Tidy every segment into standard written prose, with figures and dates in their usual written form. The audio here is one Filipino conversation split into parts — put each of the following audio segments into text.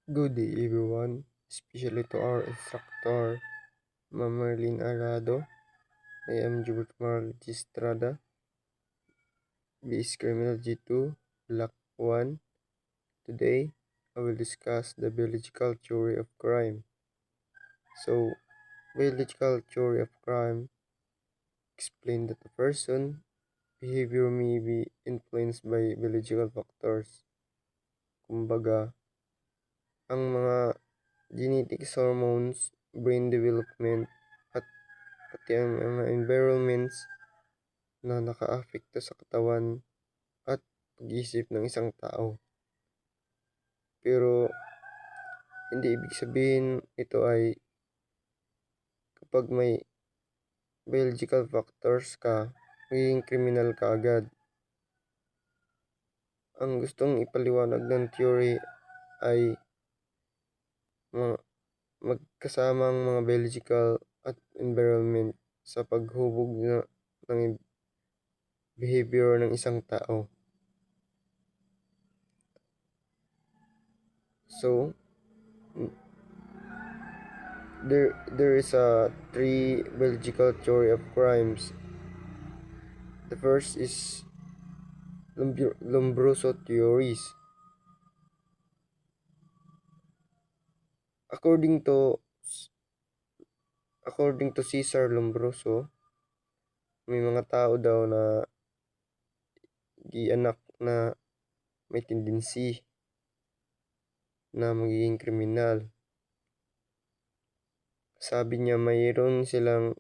Good day everyone, especially to our instructor, Ma'am Merlin Arado. I am Jubert Magistrada, BS Criminal G2, Block 1. Today, I will discuss the biological theory of crime. So, biological theory of crime explain that a person behavior may be influenced by biological factors. Kumbaga, ang mga genetics, hormones, brain development, at pati ang mga environments na nakaapekto sa katawan at pag-iisip ng isang tao. Pero hindi ibig sabihin ito ay kapag may biological factors ka, magiging kriminal ka agad. Ang gustong ipaliwanag ng theory ay magkasamang mga biological at environment sa paghubog ng behavior ng isang tao. So, there is a three biological theory of crimes. The first is Lombroso theories. According to Cesar Lombroso, may mga tao daw na gianak na may tendency na magiging kriminal. Sabi niya mayroon silang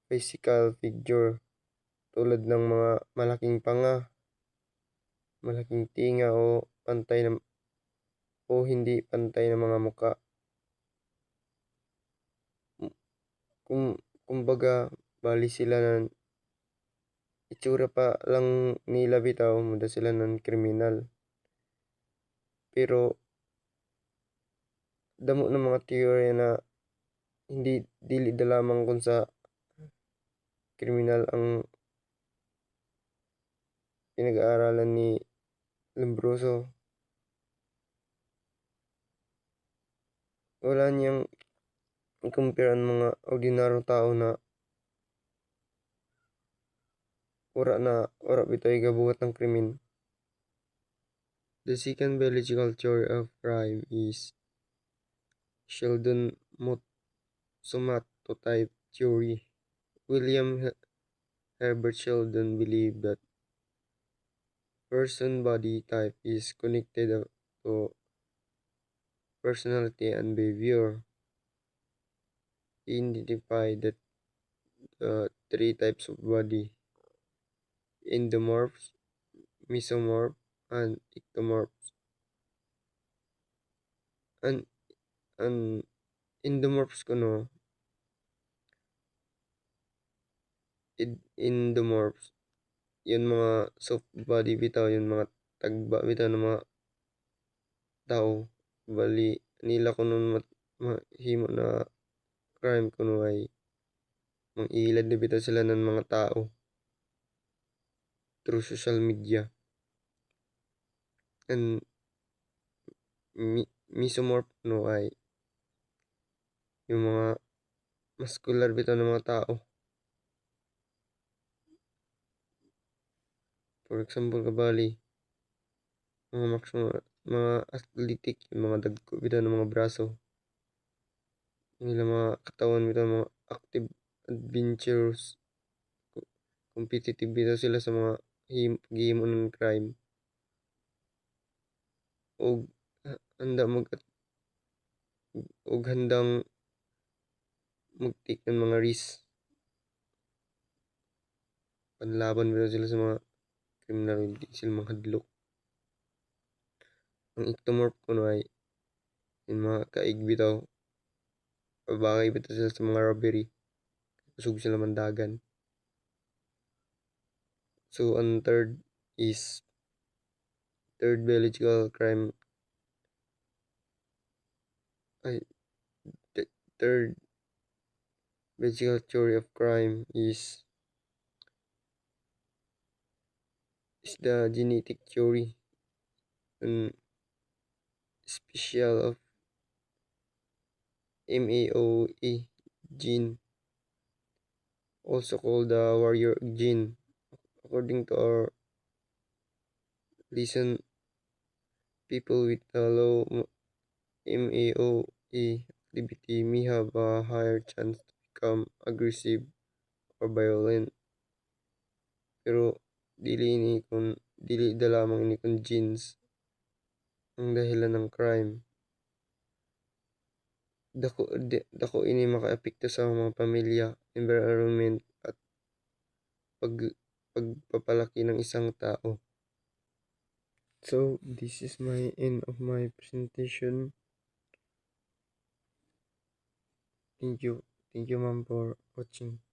physical figure tulad ng mga malaking panga, malaking tinga o hindi pantay na mga muka. Kumbaga, bali sila ng itsura pa lang nila bitaw, muda sila ng kriminal. Pero, damo ng mga teorya na hindi dili da lamang kung sa kriminal ang pinag-aaralan ni Lombroso. Wala niyang i-compare ang mga ordinaryo tao na ora bitaw gabuhat ng krimen. The second biological theory of crime is Sheldon somatotype theory. William Herbert Sheldon believed that person body type is connected to personality and behavior. He identified that the three types of body: endomorphs, mesomorph, and ectomorphs. And endomorphs kuno, endomorphs, yun mga soft body bitaw, yun mga tagba bitaw ng mga tao. Bali nila kuno mahimo na crime kuno ay mangilad na bitaw sila ng mga tao through social media. And mesomorph no ay yung mga muscular bitaw ng mga tao. For example, kabali mga athletic, yung mga dagko bitaw ng mga braso nila, mga katawan bitaw, mga active, adventurous, competitive bitaw sila sa mga himo ng crime, og handang mag-take ng mga risk panlaban bitaw sila sa mga kriminal, hindi sila manghadlok. Ang ectomorph kuno ay yung mga kaig bitaw, pabakay bitaw sila sa mga robbery, kusog sila mandagan. So ang third biological crime ay third biological theory of crime is the genetic theory, and special of MAOA gene, also called the warrior gene. According to our listen, people with a low MAOA activity may have a higher chance to become aggressive or violent. Pero dili da lamang ini kun genes ang dahilan ng crime. Dako ini makaapekto sa mga pamilya, environment at pag pagpapalaki ng isang tao. So this is my end of my presentation. Thank you. Thank you, ma'am, for watching.